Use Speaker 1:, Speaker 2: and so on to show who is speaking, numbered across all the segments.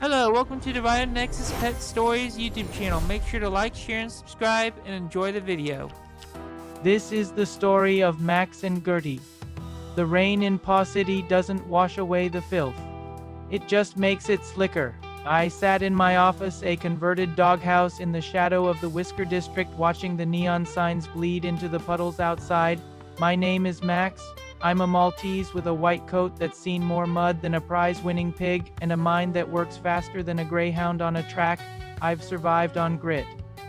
Speaker 1: Hello, welcome to Divided Nexus Pet Stories YouTube channel. Make sure to like, share, and subscribe, and enjoy the video.
Speaker 2: This is the story of Max and Gertie. The rain in Paw City doesn't wash away the filth. It just makes it slicker. I sat in my office, a converted doghouse in the shadow of the Whisker District, watching the neon signs bleed into the puddles outside. My name is Max. I'm a Maltese with a white coat that's seen more mud than a prize-winning pig, and a mind that works faster than a greyhound on a track. I've survived on grit,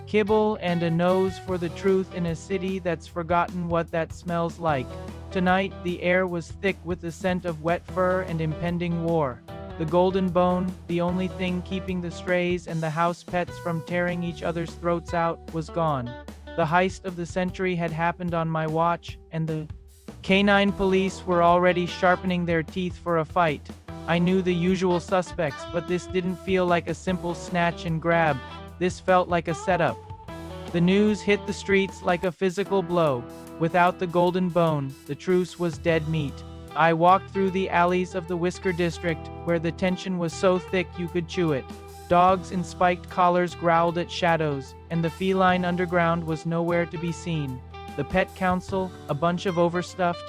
Speaker 2: kibble, and a nose for the truth in a city that's forgotten what that smells like. Tonight, the air was thick with the scent of wet fur and impending war. The golden bone, the only thing keeping the strays and the house pets from tearing each other's throats out, was gone. The heist of the century had happened on my watch, and the canine police were already sharpening their teeth for a fight. I knew the usual suspects, but this didn't feel like a simple snatch and grab. This felt like a setup. The news hit the streets like a physical blow. Without the golden bone, the truce was dead meat. I walked through the alleys of the Whisker District, where the tension was so thick you could chew it. Dogs in spiked collars growled at shadows, and the feline underground was nowhere to be seen. The pet council, a bunch of overstuffed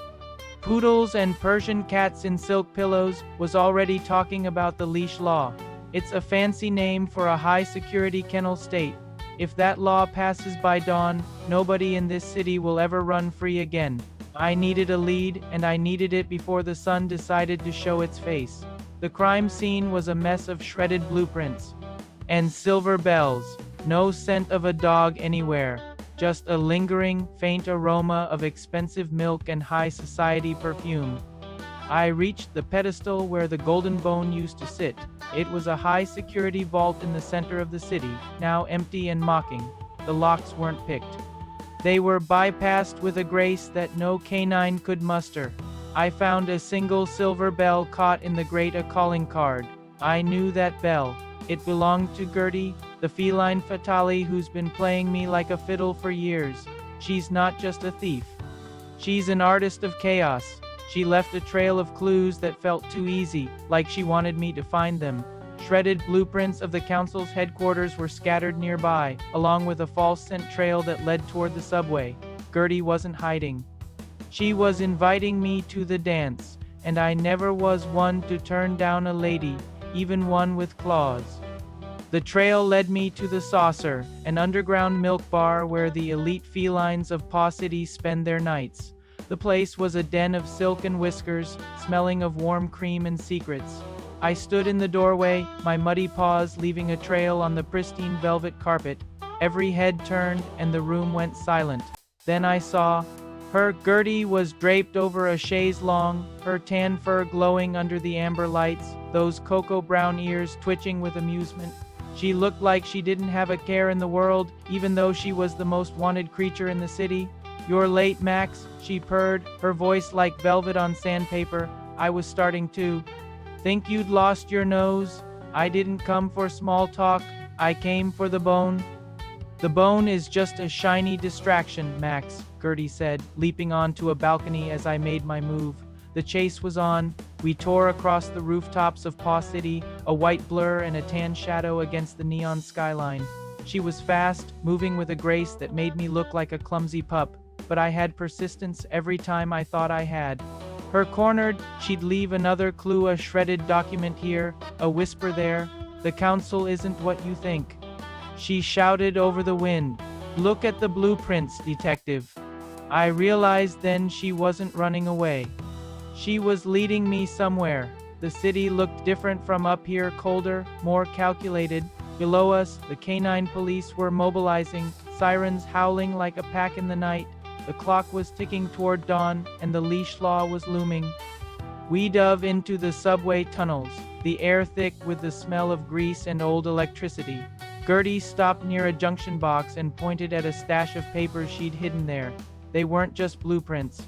Speaker 2: poodles and Persian cats in silk pillows, was already talking about the leash law. It's a fancy name for a high-security kennel state. If that law passes by dawn, nobody in this city will ever run free again. I needed a lead, and I needed it before the sun decided to show its face. The crime scene was a mess of shredded blueprints and silver bells. No scent of a dog anywhere. Just a lingering, faint aroma of expensive milk and high society perfume. I reached the pedestal where the golden bone used to sit. It was a high-security vault in the center of the city, now empty and mocking. The locks weren't picked. They were bypassed with a grace that no canine could muster. I found a single silver bell caught in the grate, a calling card. I knew that bell. It belonged to Gertie, the feline fatale who's been playing me like a fiddle for years. She's not just a thief. She's an artist of chaos. She left a trail of clues that felt too easy, like she wanted me to find them. Shredded blueprints of the council's headquarters were scattered nearby, along with a false scent trail that led toward the subway. Gertie wasn't hiding. She was inviting me to the dance, and I never was one to turn down a lady, even one with claws. The trail led me to the Saucer, an underground milk bar where the elite felines of Paw City spend their nights. The place was a den of silk and whiskers, smelling of warm cream and secrets. I stood in the doorway, my muddy paws leaving a trail on the pristine velvet carpet. Every head turned, and the room went silent. Then I saw her. Gertie was draped over a chaise longue, her tan fur glowing under the amber lights, those cocoa brown ears twitching with amusement. She looked like she didn't have a care in the world, even though she was the most wanted creature in the city. "You're late, Max," she purred, her voice like velvet on sandpaper. I was starting to think you'd lost your nose. I didn't come for small talk, I came for the bone. "The bone is just a shiny distraction, Max," Gertie said, leaping onto a balcony as I made my move. The chase was on. We tore across the rooftops of Paw City, a white blur and a tan shadow against the neon skyline. She was fast, moving with a grace that made me look like a clumsy pup, but I had persistence every time I thought I had. Her cornered, she'd leave another clue, a shredded document here, a whisper there. "The council isn't what you think," she shouted over the wind. "Look at the blueprints, detective." I realized then she wasn't running away. She was leading me somewhere. The city looked different from up here, colder, more calculated. Below us, the canine police were mobilizing, sirens howling like a pack in the night. The clock was ticking toward dawn, and the leash law was looming. We dove into the subway tunnels, the air thick with the smell of grease and old electricity. Gertie stopped near a junction box and pointed at a stash of papers she'd hidden there. They weren't just blueprints.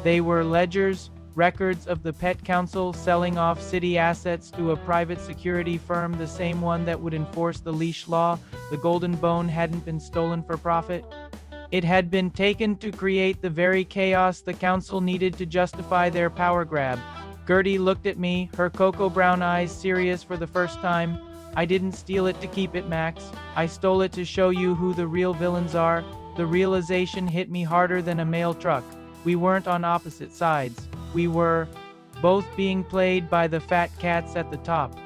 Speaker 2: They were ledgers, records of the Pet Council selling off city assets to a private security firm, the same one that would enforce the leash law. The golden bone hadn't been stolen for profit. It had been taken to create the very chaos the council needed to justify their power grab. Gertie looked at me, her cocoa brown eyes serious for the first time. I didn't steal it to keep it, Max. I stole it to show you who the real villains are. The realization hit me harder than a mail truck. We weren't on opposite sides. We were both being played by the fat cats at the top.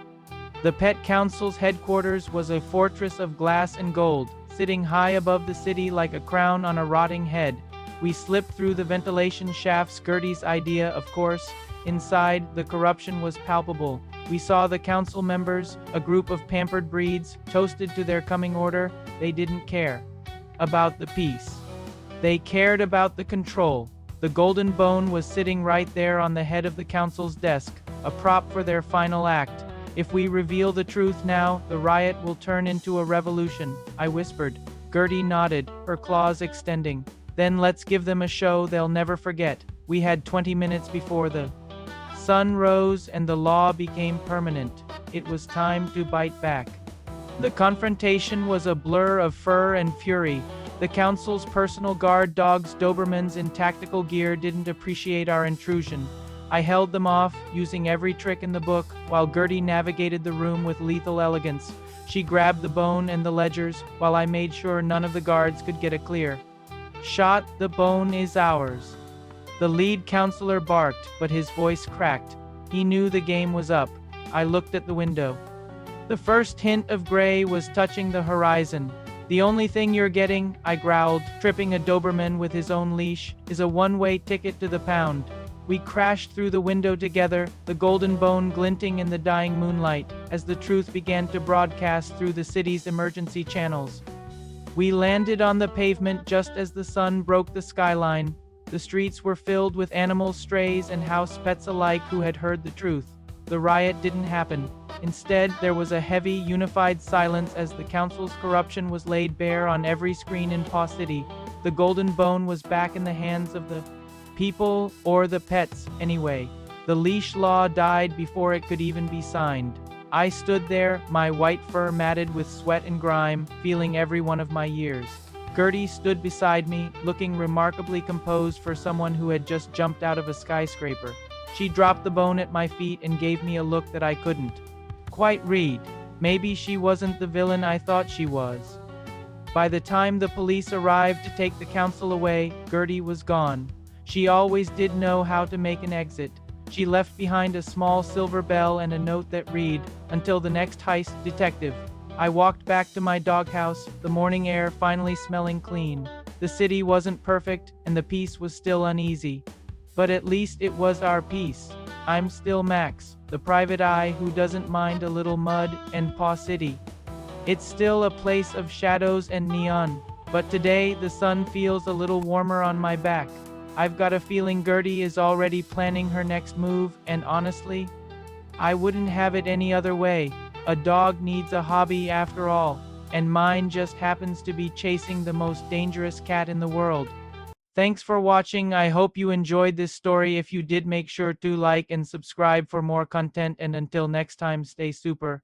Speaker 2: The Pet Council's headquarters was a fortress of glass and gold, sitting high above the city like a crown on a rotting head. We slipped through the ventilation shafts, Gertie's idea, of course. Inside, the corruption was palpable. We saw the council members, a group of pampered breeds, toasted to their coming order. They didn't care about the peace. They cared about the control. The golden bone was sitting right there on the head of the council's desk, a prop for their final act. If we reveal the truth now, the riot will turn into a revolution, I whispered. Gertie nodded, her claws extending. Then let's give them a show they'll never forget. We had 20 minutes before the sun rose and the law became permanent. It was time to bite back. The confrontation was a blur of fur and fury. The council's personal guard dogs, Dobermans in tactical gear, didn't appreciate our intrusion. I held them off, using every trick in the book, while Gertie navigated the room with lethal elegance. She grabbed the bone and the ledgers, while I made sure none of the guards could get a clear shot. The bone is ours. The lead counselor barked, but his voice cracked. He knew the game was up. I looked at the window. The first hint of gray was touching the horizon. The only thing you're getting, I growled, tripping a Doberman with his own leash, is a one-way ticket to the pound. We crashed through the window together, the golden bone glinting in the dying moonlight, as the truth began to broadcast through the city's emergency channels. We landed on the pavement just as the sun broke the skyline. The streets were filled with animal strays and house pets alike who had heard the truth. The riot didn't happen. Instead, there was a heavy, unified silence as the council's corruption was laid bare on every screen in Paw City. The golden bone was back in the hands of the people, or the pets, anyway. The leash law died before it could even be signed. I stood there, my white fur matted with sweat and grime, feeling every one of my years. Gertie stood beside me, looking remarkably composed for someone who had just jumped out of a skyscraper. She dropped the bone at my feet and gave me a look that I couldn't quite read. Maybe she wasn't the villain I thought she was. By the time the police arrived to take the council away, Gertie was gone. She always did know how to make an exit. She left behind a small silver bell and a note that read, "Until the next heist, detective." I walked back to my doghouse, the morning air finally smelling clean. The city wasn't perfect, and the peace was still uneasy. But at least it was our peace. I'm still Max, the private eye who doesn't mind a little mud and Paw City. It's still a place of shadows and neon, but today the sun feels a little warmer on my back. I've got a feeling Gertie is already planning her next move, and honestly, I wouldn't have it any other way. A dog needs a hobby after all, and mine just happens to be chasing the most dangerous cat in the world. Thanks for watching. I hope you enjoyed this story. If you did, make sure to like and subscribe for more content, and until next time, stay super.